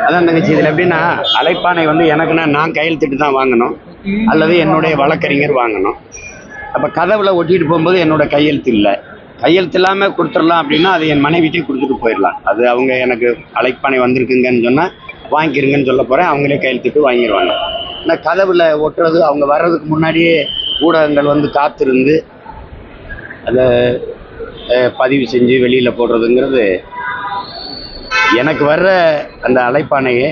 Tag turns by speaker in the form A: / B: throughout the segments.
A: அதான் தங்கச்சி, இதில் எப்படின்னா அழைப்பானை வந்து எனக்குன்னா நான் கையெழுத்திட்டு தான் வாங்கணும், அல்லது என்னுடைய வழக்கறிஞர் வாங்கணும். அப்போ கதவுல ஒட்டிட்டு போகும்போது என்னோட கையெழுத்து இல்லை. கையெழுத்து இல்லாமல் கொடுத்துடலாம் அப்படின்னா அது என் மனைவிட்டே கொடுத்துட்டு போயிடலாம். அது அவங்க எனக்கு அழைப்பானை வந்திருக்குங்கன்னு சொன்னால் வாங்கிக்கிறங்கன்னு சொல்ல போகிறேன், அவங்களே கையெழுத்திட்டு வாங்கிடுவாங்க. ஆனால் கதவுல ஒட்டுறது அவங்க வர்றதுக்கு முன்னாடியே ஊடகங்கள் வந்து காத்திருந்து அதை பதிவு செஞ்சு வெளியில் போடுறதுங்கிறது, எனக்கு வர்ற அந்த அழைப்பானையே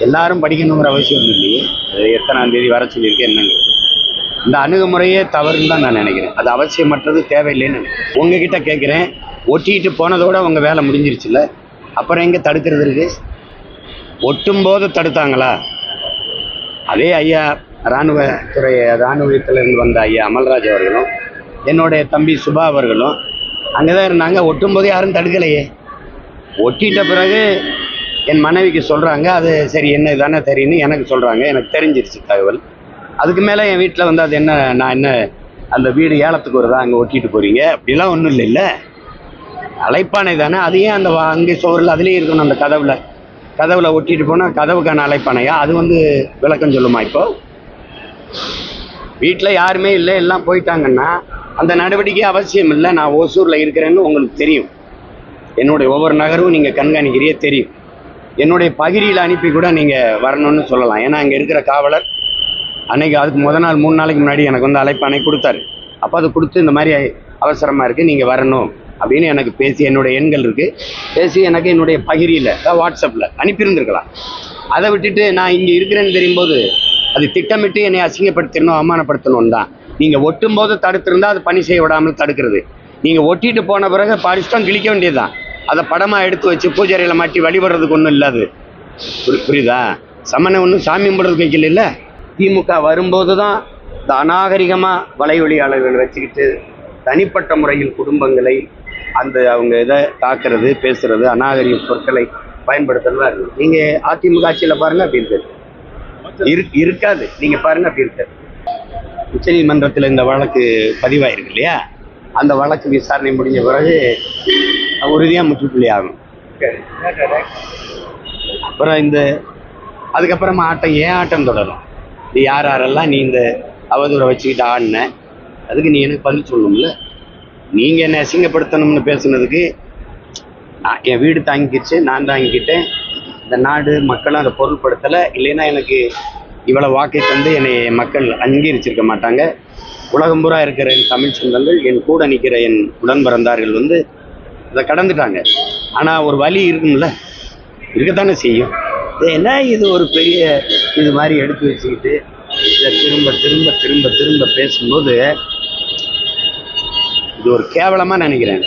A: எல்லாரும் படிக்கணுங்கிற அவசியம் இல்லையே. எத்தனாம் தேதி வர சொல்லியிருக்கேன் என்னங்கிறது இந்த அணுகுமுறையே தவறுன்னு தான் நான் நினைக்கிறேன். அது அவசியமற்றது, தேவையில்லைன்னு நினைக்கிறேன். உங்ககிட்ட கேட்குறேன், ஒட்டிக்கிட்டு போனதோட அவங்க வேலை முடிஞ்சிருச்சுல்ல, அப்புறம் எங்கே தடுக்கிறது இருக்கு? ஒட்டும் போது தடுத்தாங்களா? அதே ஐயா இராணுவத்திலிருந்து வந்த ஐயா அமல்ராஜ் அவர்களும் என்னுடைய தம்பி சுபா அவர்களும் அங்கே தான் இருந்தாங்க. ஒட்டும் போது யாரும் தடுக்கலையே. ஒட்டிட்ட பிறகு என் மனைவிக்கு சொல்கிறாங்க, அது சரி என்ன தானே தெரியுன்னு எனக்கு சொல்கிறாங்க. எனக்கு தெரிஞ்சிருச்சு தகவல். அதுக்கு மேலே என் வீட்டில் வந்து அது என்ன, நான் என்ன அந்த வீடு ஏலத்துக்கு வருதா, அங்கே ஒட்டிட்டு போகிறீங்க அப்படிலாம் ஒன்றும் இல்லை. அழைப்பானை தானே, அதையே அந்த அங்கே சோறில் அதுலேயே இருக்கணும். அந்த கதவுல ஒட்டிட்டு போனால் கதவுக்கான அழைப்பானையா? அது வந்து விளக்கம் சொல்லுமா? இப்போ வீட்டில் யாருமே இல்லை, எல்லாம் போயிட்டாங்கன்னா அந்த நடவடிக்கை அவசியம் இல்லை. நான் ஓசூரில் இருக்கிறேன்னு உங்களுக்கு தெரியும். என்னுடைய ஒவ்வொரு நகரும் நீங்கள் கண்காணிக்கிறியே தெரியும். என்னுடைய பகிரியில் அனுப்பி கூட நீங்கள் வரணும்னு சொல்லலாம். ஏன்னா அங்கே இருக்கிற காவலர் அன்னைக்கு அதுக்கு முதல் நாள் 3 நாளைக்கு முன்னாடி எனக்கு வந்து அழைப்பானை கொடுத்தாரு. அப்போ அதை கொடுத்து இந்த மாதிரி அவசரமாக இருக்குது, நீங்கள் வரணும் அப்படின்னு எனக்கு பேசி, என்னுடைய எண்கள் இருக்குது, பேசி எனக்கு என்னுடைய பகிரியில் வாட்ஸ்அப்பில் அனுப்பியிருந்துருக்கலாம். அதை விட்டுட்டு நான் இங்கே இருக்கிறேன்னு தெரியும்போது அது திட்டமிட்டு என்னை அசிங்கப்படுத்தணும், அவமானப்படுத்தணும் தான். நீங்கள் ஒட்டும் போது தடுத்திருந்தால் அது பணி செய்ய விடாமல் தடுக்கிறது. நீங்கள் ஒட்டிட்டு போன பிறகு பாலிஸ்டம் கிழிக்க வேண்டியது தான். அதை படமாக எடுத்து வச்சு பூஜைறையில் மாட்டி வழிபடுறதுக்கு ஒன்றும் இல்லாது. புரியுதா? சமண ஒன்றும் சாமி கும்பிட்றதுக்கு வைக்கல. இல்லை, திமுக வரும்போது தான் இந்த அநாகரிகமாக வலைவொலியாளர்கள் வச்சுக்கிட்டு தனிப்பட்ட முறையில் குடும்பங்களை அந்த அவங்க இதை தாக்குறது, பேசுறது, அநாகரிக சொற்களை பயன்படுத்துறதா இருக்குது. நீங்கள் அதிமுக ஆட்சியில் பாருங்கள் அப்படி இருக்காது. இருக்காது. நீங்கள் பாருங்கள் அப்படி இருக்காது. உச்சநீதிமன்றத்தில் இந்த வழக்கு பதிவாயிருக்கு இல்லையா? அந்த வழக்கு விசாரணை முடிஞ்ச பிறகு உறுதியாக முற்றுப்புள்ளி ஆகும். அப்புறம் அதுக்கப்புறமா ஏன் ஆட்டம் தொடரும். நீ யாரெல்லாம் நீ இந்த அவதூறை வச்சுக்கிட்டு ஆடின, அதுக்கு நீ எனக்கு பதில் சொல்லணும்ல. நீங்கள் என்னை அசிங்கப்படுத்தணும்னு பேசுனதுக்கு என் வீடு தாங்கிக்கிச்சு, நான் தாங்கிக்கிட்டேன். இந்த நாடு மக்களும் அதை பொருள்படுத்தலை. இல்லைன்னா எனக்கு இவ்வளோ வாக்கை தந்து என்னை மக்கள் அங்கீகரிச்சிருக்க மாட்டாங்க. உலகம் பூரா இருக்கிற என் தமிழ் சொந்தங்கள், என் கூட நிற்கிற என் உடன் பிறந்தார்கள் வந்து அதை கடந்துட்டாங்க. ஆனால் ஒரு வழி இருக்கும்ல, இருக்கத்தானே செய்யும். ஏன்னா இது ஒரு பெரிய இது மாதிரி எடுத்து வச்சுக்கிட்டு இதை திரும்ப திரும்ப திரும்ப திரும்ப பேசும்போது இது ஒரு கேவலமாக நினைக்கிறேன்.